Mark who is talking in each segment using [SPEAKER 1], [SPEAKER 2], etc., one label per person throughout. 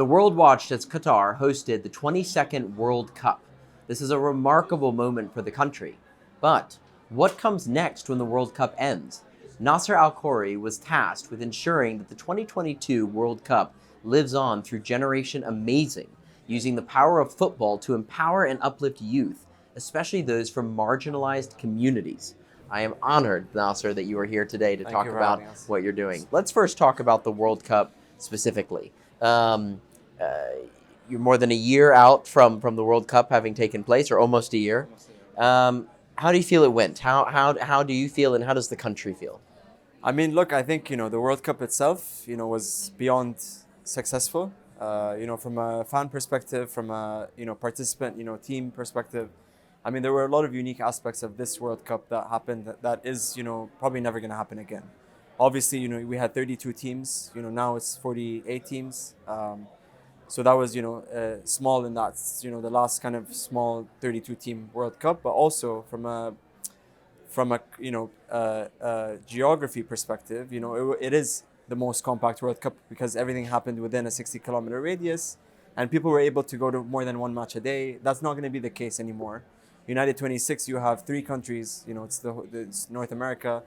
[SPEAKER 1] The world watched as Qatar hosted the 22nd World Cup. This is a remarkable moment for the country. But what comes next when the World Cup ends? Nasser Al Khori was tasked with ensuring that the 2022 World Cup lives on through Generation Amazing, using the power of football to empower and uplift youth, especially those from marginalized communities. I am honored, Nasser, that you are here today to
[SPEAKER 2] Thank
[SPEAKER 1] talk
[SPEAKER 2] you for
[SPEAKER 1] about
[SPEAKER 2] having us.
[SPEAKER 1] what you're doing. Let's first talk about the World Cup specifically. Um, uh, you're more than a year out from the World Cup having taken place, or almost a year. How do you feel it went? How do you feel, and how does the country feel?
[SPEAKER 2] I mean, look, I think the World Cup itself, was beyond successful. From a fan perspective, from a participant, team perspective. I mean, there were a lot of unique aspects of this World Cup that happened that is probably never going to happen again. Obviously, we had 32 teams. Now it's 48 teams. So that was small in that the last kind of small 32 team World Cup, but also from a geography perspective, it is the most compact World Cup because everything happened within a 60-kilometer radius, and people were able to go to more than one match a day. That's not going to be the case anymore. United 26, you have three countries. It's North America,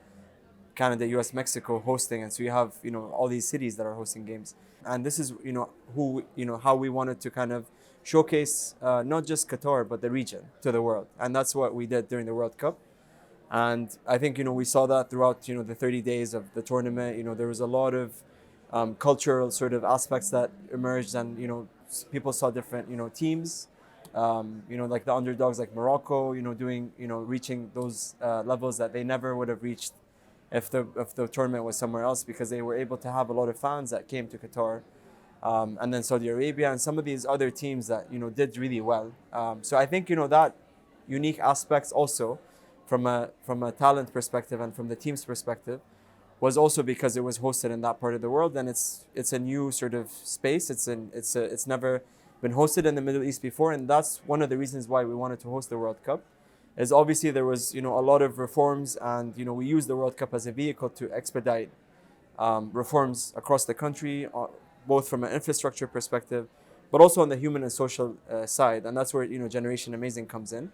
[SPEAKER 2] Canada, U.S., Mexico hosting, and so you have all these cities that are hosting games, and this is how we wanted to kind of showcase not just Qatar but the region to the world, and that's what we did during the World Cup. And I think we saw that throughout the 30 days of the tournament. There was a lot of cultural sort of aspects that emerged, and people saw different teams, like the underdogs like Morocco, doing reaching those levels that they never would have reached if the tournament was somewhere else, because they were able to have a lot of fans that came to Qatar. And then Saudi Arabia and some of these other teams that did really well. So I think that unique aspects also from a talent perspective and from the team's perspective was also because it was hosted in that part of the world, and it's a new sort of space. It's never been hosted in the Middle East before, and that's one of the reasons why we wanted to host the World Cup. Is obviously there was a lot of reforms, and we used the World Cup as a vehicle to expedite reforms across the country, both from an infrastructure perspective, but also on the human and social side, and that's where Generation Amazing comes in.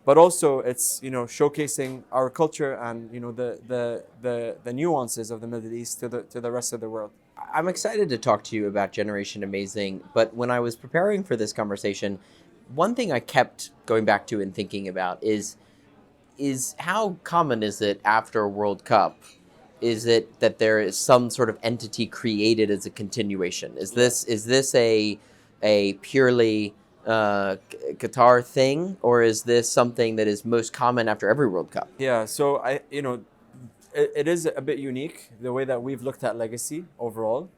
[SPEAKER 2] But also it's showcasing our culture and the nuances of the Middle East to the rest of the world.
[SPEAKER 1] I'm excited to talk to you about Generation Amazing, but when I was preparing for this conversation, one thing I kept going back to and thinking about is how common is it after a World Cup? Is it that there is some sort of entity created as a continuation? Is this a purely Qatar thing, or is this something that is most common after every World Cup?
[SPEAKER 2] Yeah, so it is a bit unique the way that we've looked at legacy overall,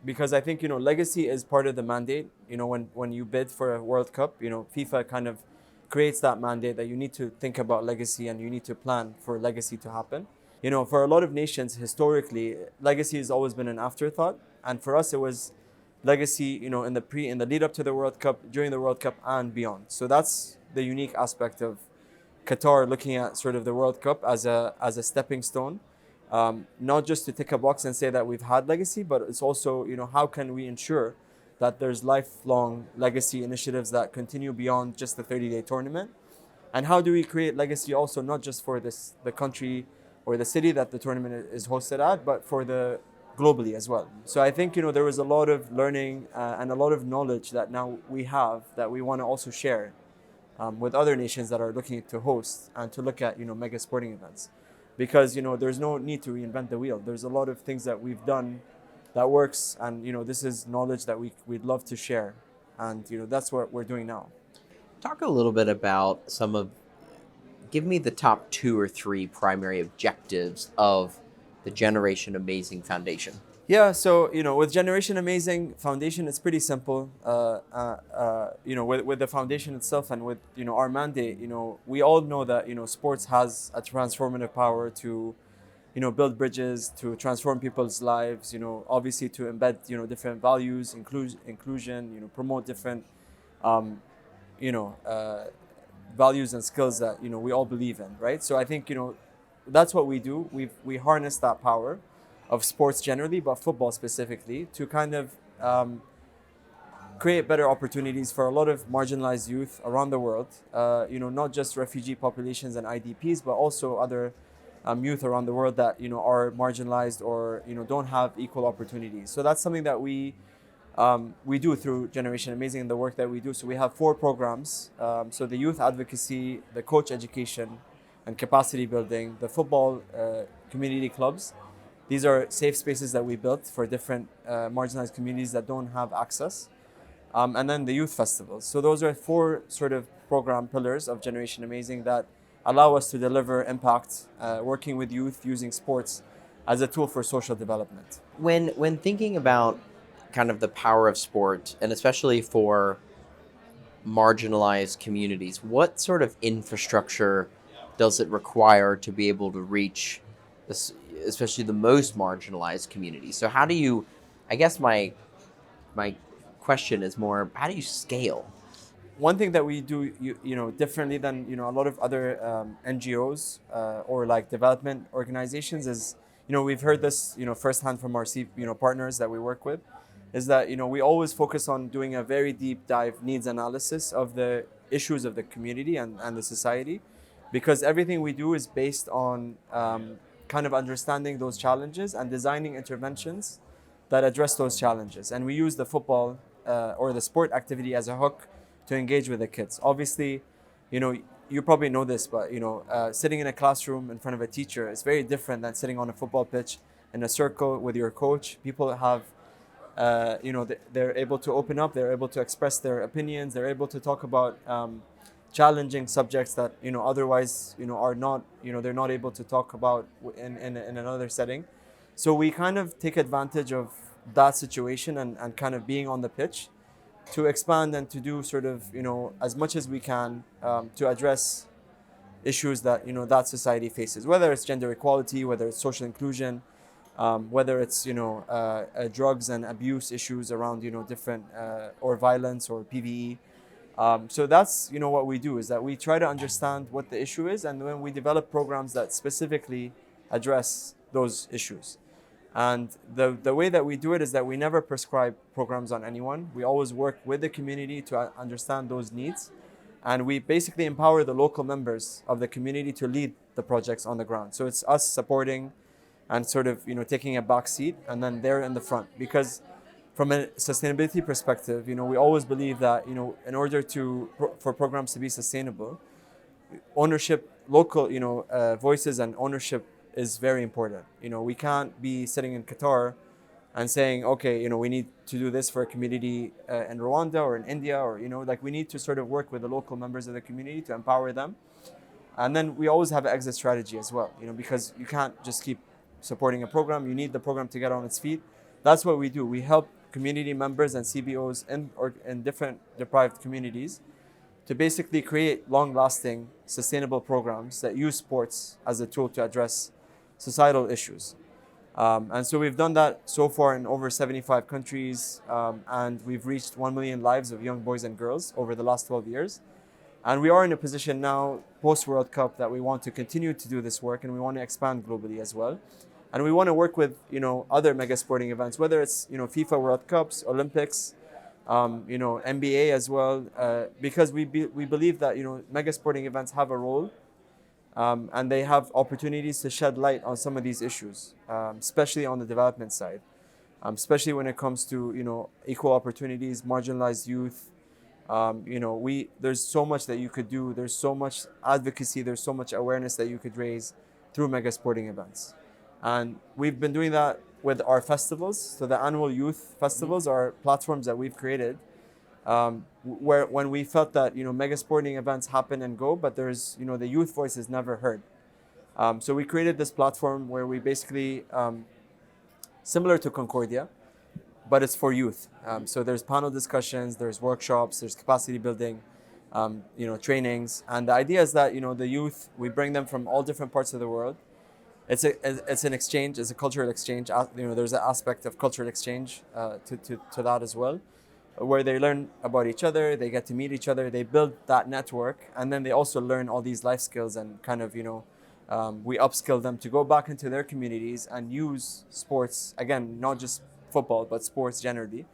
[SPEAKER 2] because I think legacy is part of the mandate. When you bid for a World Cup, FIFA kind of creates that mandate that you need to think about legacy and you need to plan for legacy to happen. For a lot of nations historically, legacy has always been an afterthought, and for us it was legacy, in the lead up to the World Cup, during the World Cup, and beyond. So that's the unique aspect of Qatar looking at sort of the World Cup as a stepping stone, not just to tick a box and say that we've had legacy, but it's also how can we ensure that there's lifelong legacy initiatives that continue beyond just the 30-day tournament, and how do we create legacy also not just for the country or the city that the tournament is hosted at, but for the globally as well. So I think there was a lot of learning and a lot of knowledge that now we have that we want to also share with other nations that are looking to host and to look at mega sporting events, because there's no need to reinvent the wheel. There's a lot of things that we've done that works, and this is knowledge that we'd love to share, and that's what we're doing now.
[SPEAKER 1] Talk a little bit about give me the top two or three primary objectives of the Generation Amazing Foundation.
[SPEAKER 2] Yeah, so with Generation Amazing Foundation, it's pretty simple. With the foundation itself and with our mandate, we all know that sports has a transformative power to build bridges, to transform people's lives. Obviously to embed different values, inclusion, promote different you know values and skills that we all believe in, right? So I think that's what we do. We harness that power of sports generally, but football specifically, to kind of create better opportunities for a lot of marginalized youth around the world. Not just refugee populations and IDPs, but also other youth around the world that are marginalized or don't have equal opportunities. So that's something that we do through Generation Amazing in the work that we do. So we have 4 programs. So the youth advocacy, the coach education and capacity building, the football community clubs. These are safe spaces that we built for different marginalized communities that don't have access. And then the youth festivals. So those are 4 sort of program pillars of Generation Amazing that allow us to deliver impact, working with youth, using sports as a tool for social development.
[SPEAKER 1] When thinking about kind of the power of sport, and especially for marginalized communities, what sort of infrastructure does it require to be able to reach this, especially the most marginalized communities? So how do you, I guess my question is more, how do you scale?
[SPEAKER 2] One thing that we do, differently than a lot of other NGOs or like development organizations is, we've heard this firsthand from our partners that we work with, is that we always focus on doing a very deep dive needs analysis of the issues of the community and the society, because everything we do is based on kind of understanding those challenges and designing interventions that address those challenges. And we use the football or the sport activity as a hook to engage with the kids. Obviously, you probably know this, but sitting in a classroom in front of a teacher is very different than sitting on a football pitch in a circle with your coach. People have, they're able to open up, they're able to express their opinions, they're able to talk about challenging subjects that otherwise are not, they're not able to talk about in another setting. So we kind of take advantage of that situation and kind of being on the pitch to expand and to do sort of as much as we can to address issues that that society faces, whether it's gender equality, whether it's social inclusion, whether it's drugs and abuse issues around different or violence or PVE. So that's what we do, is that we try to understand what the issue is, and then we develop programs that specifically address those issues. And the way that we do it is that we never prescribe programs on anyone. We always work with the community to understand those needs. And we basically empower the local members of the community to lead the projects on the ground. So it's us supporting and sort of taking a back seat, and then they're in the front. Because from a sustainability perspective, we always believe that in order for programs to be sustainable, ownership, local voices and ownership is very important. We can't be sitting in Qatar and saying, okay, we need to do this for a community in Rwanda or in India, or we need to sort of work with the local members of the community to empower them. And then we always have an exit strategy as well, because you can't just keep supporting a program. You need the program to get on its feet. That's what we do. We help community members and CBOs in different deprived communities to basically create long-lasting, sustainable programs that use sports as a tool to address societal issues. And so we've done that so far in over 75 countries, and we've reached 1 million lives of young boys and girls over the last 12 years. And we are in a position now, post-World Cup, that we want to continue to do this work, and we want to expand globally as well. And we want to work with other mega sporting events, whether it's FIFA World Cups, Olympics, NBA as well, because we believe that mega sporting events have a role. And they have opportunities to shed light on some of these issues, especially on the development side, especially when it comes to equal opportunities, marginalized youth. There's so much that you could do. There's so much advocacy. There's so much awareness that you could raise through mega sporting events, and we've been doing that with our festivals. So the annual youth festivals are platforms that we've created. Where when we felt that mega sporting events happen and go, but there's the youth voice is never heard. So we created this platform where we basically similar to Concordia, but it's for youth. So there's panel discussions, there's workshops, there's capacity building, trainings, and the idea is that the youth, we bring them from all different parts of the world. It's an exchange, it's a cultural exchange. There's an aspect of cultural exchange to that as well, where they learn about each other, they get to meet each other, they build that network, and then they also learn all these life skills and kind of, we upskill them to go back into their communities and use sports, again, not just football, but sports generally,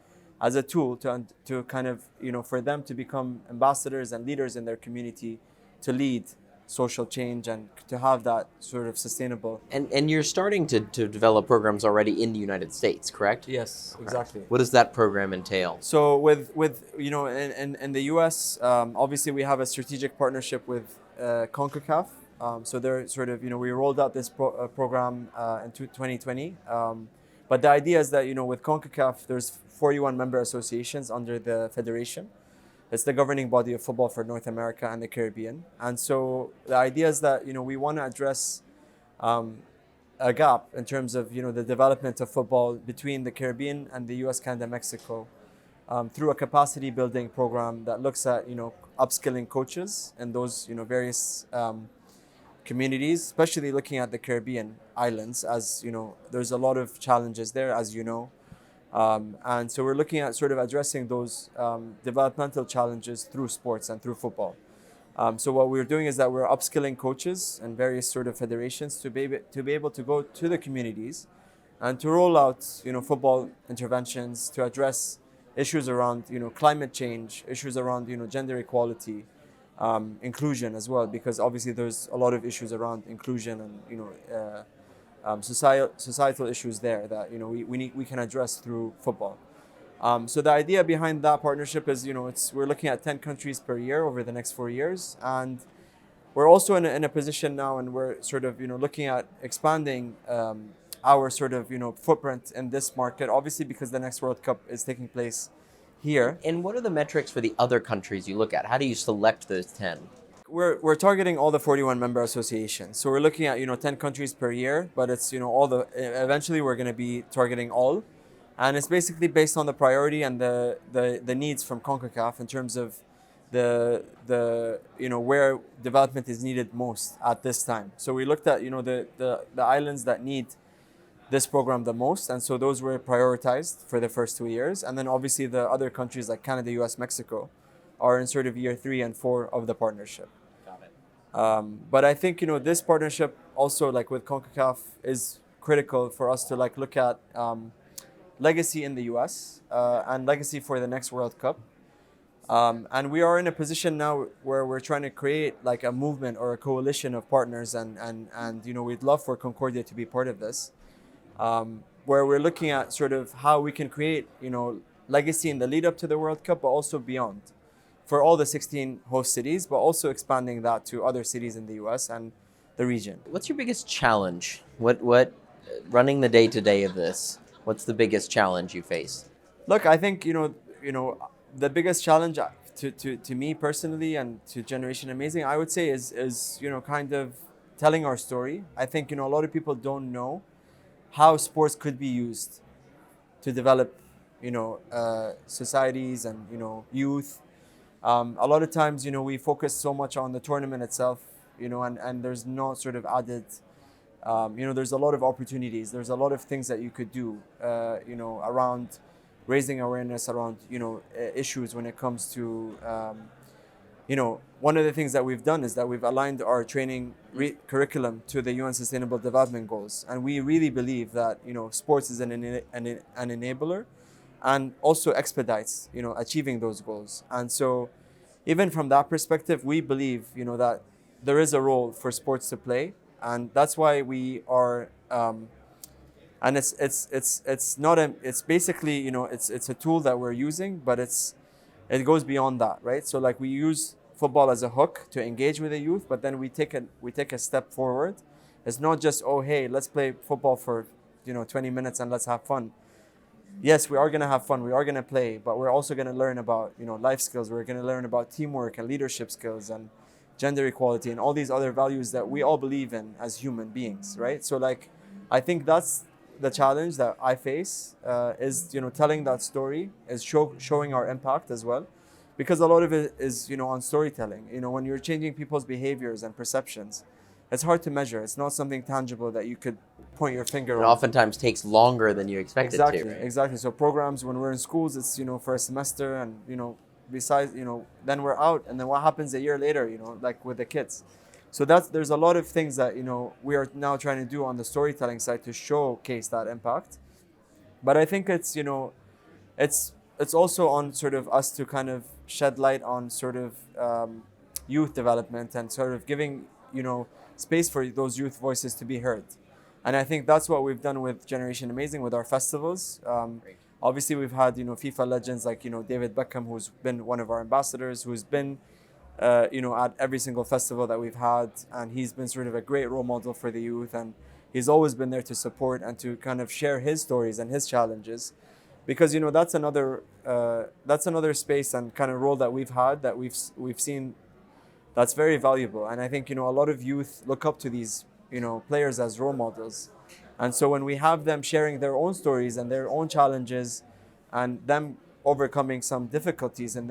[SPEAKER 2] as a tool to kind of, for them to become ambassadors and leaders in their community, to lead social change and to have that sort of sustainable.
[SPEAKER 1] And you're starting to develop programs already in the United States, correct?
[SPEAKER 2] Yes,
[SPEAKER 1] Okay.
[SPEAKER 2] exactly.
[SPEAKER 1] What does that program entail?
[SPEAKER 2] So with in the U.S., obviously we have a strategic partnership with CONCACAF. So they're sort of, we rolled out this program in 2020. But the idea is that, with CONCACAF, there's 41 member associations under the federation. It's the governing body of football for North America and the Caribbean. And so the idea is that, we want to address a gap in terms of, the development of football between the Caribbean and the US, Canada, Mexico, through a capacity building program that looks at, upskilling coaches in those, various communities, especially looking at the Caribbean islands, as there's a lot of challenges there, as you know. And so we're looking at sort of addressing those developmental challenges through sports and through football. So what we're doing is that we're upskilling coaches and various sort of federations to be able to go to the communities and to roll out, football interventions to address issues around, climate change, issues around, gender equality, inclusion as well, because obviously there's a lot of issues around inclusion and, societal issues there that, we can address through football. So the idea behind that partnership is, we're looking at 10 countries per year over the next 4 years. And we're also in a position now, and we're sort of, looking at expanding our sort of, footprint in this market, obviously because the next World Cup is taking place here.
[SPEAKER 1] And what are the metrics for the other countries you look at? How do you select those 10?
[SPEAKER 2] We're targeting all the 41 member associations. So we're looking at, 10 countries per year, but it's, eventually we're going to be targeting all. And it's basically based on the priority and the needs from CONCACAF in terms of the where development is needed most at this time. So we looked at, the islands that need this program the most. And so those were prioritized for the first 2 years. And then obviously the other countries like Canada, US, Mexico are in sort of year 3 and 4 of the partnership.
[SPEAKER 1] Got it.
[SPEAKER 2] But I think, this partnership also like with CONCACAF is critical for us to like look at legacy in the US and legacy for the next World Cup. And we are in a position now where we're trying to create like a movement or a coalition of partners and we'd love for Concordia to be part of this, where we're looking at sort of how we can create, legacy in the lead up to the World Cup, but also beyond for all the 16 host cities, but also expanding that to other cities in the US and the region.
[SPEAKER 1] What's your biggest challenge? What running the day-to-day of this? What's the biggest challenge you face?
[SPEAKER 2] Look, I think, the biggest challenge to me personally and to Generation Amazing, I would say is kind of telling our story. I think, a lot of people don't know how sports could be used to develop, societies and, youth. A lot of times, we focus so much on the tournament itself, and there's no sort of added, there's a lot of opportunities. There's a lot of things that you could do, around raising awareness around, issues when it comes to, one of the things that we've done is that we've aligned our training curriculum to the UN Sustainable Development Goals. And we really believe that, sports is an enabler and also expedites, achieving those goals. And so even from that perspective, we believe, that there is a role for sports to play. And that's why we are, and it's not it's basically, it's a tool that we're using, but it goes beyond that, right? So like we use football as a hook to engage with the youth, but then we take a step forward. It's not just, oh, hey, let's play football for, 20 minutes and let's have fun. Yes, we are going to have fun. We are going to play, but we're also going to learn about, life skills. We're going to learn about teamwork and leadership skills and gender equality and all these other values that we all believe in as human beings, right? So like, I think that's the challenge that I face, is, telling that story, is showing our impact as well. Because a lot of it is, on storytelling. When you're changing people's behaviors and perceptions, it's hard to measure. It's not something tangible that you could point your finger
[SPEAKER 1] It
[SPEAKER 2] on.
[SPEAKER 1] oftentimes takes longer than you expect it to. Right?
[SPEAKER 2] Exactly. So programs, when we're in schools, it's, for a semester and, besides, then we're out. And then what happens a year later, like with the kids. So there's a lot of things that, we are now trying to do on the storytelling side to showcase that impact. But I think it's, it's also on sort of us to kind of shed light on sort of youth development and sort of giving, space for those youth voices to be heard. And I think that's what we've done with Generation Amazing with our festivals. Obviously, we've had, FIFA legends like, David Beckham, who's been one of our ambassadors, who's been, at every single festival that we've had. And he's been sort of a great role model for the youth. And he's always been there to support and to kind of share his stories and his challenges. Because, that's another space and kind of role that we've had that we've seen that's very valuable. And I think, a lot of youth look up to these, players as role models. And so when we have them sharing their own stories and their own challenges and them overcoming some difficulties in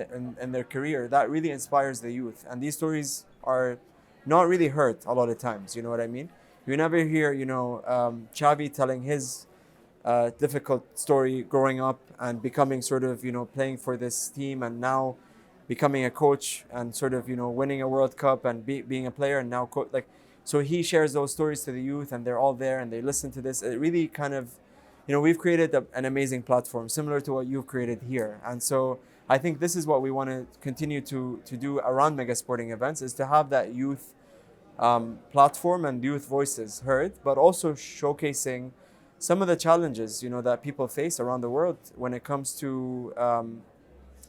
[SPEAKER 2] their career, that really inspires the youth. And these stories are not really heard a lot of times, you know what I mean? You never hear, Xavi telling his difficult story growing up and becoming sort of, playing for this team and now becoming a coach and sort of, winning a World Cup and being a player and now so he shares those stories to the youth and they're all there and they listen to this. It really kind of, we've created an amazing platform similar to what you've created here. And so I think this is what we want to continue to do around mega sporting events, is to have that youth platform and youth voices heard, but also showcasing some of the challenges, that people face around the world when it comes to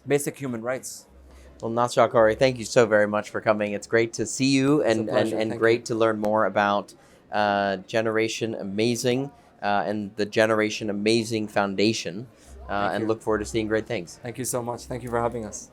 [SPEAKER 2] basic human rights.
[SPEAKER 1] Well, Nasser Al Khori, thank you so very much for coming. It's great to see you and great to learn more about Generation Amazing and the Generation Amazing Foundation, and look forward to seeing great things.
[SPEAKER 2] Thank you so much. Thank you for having us.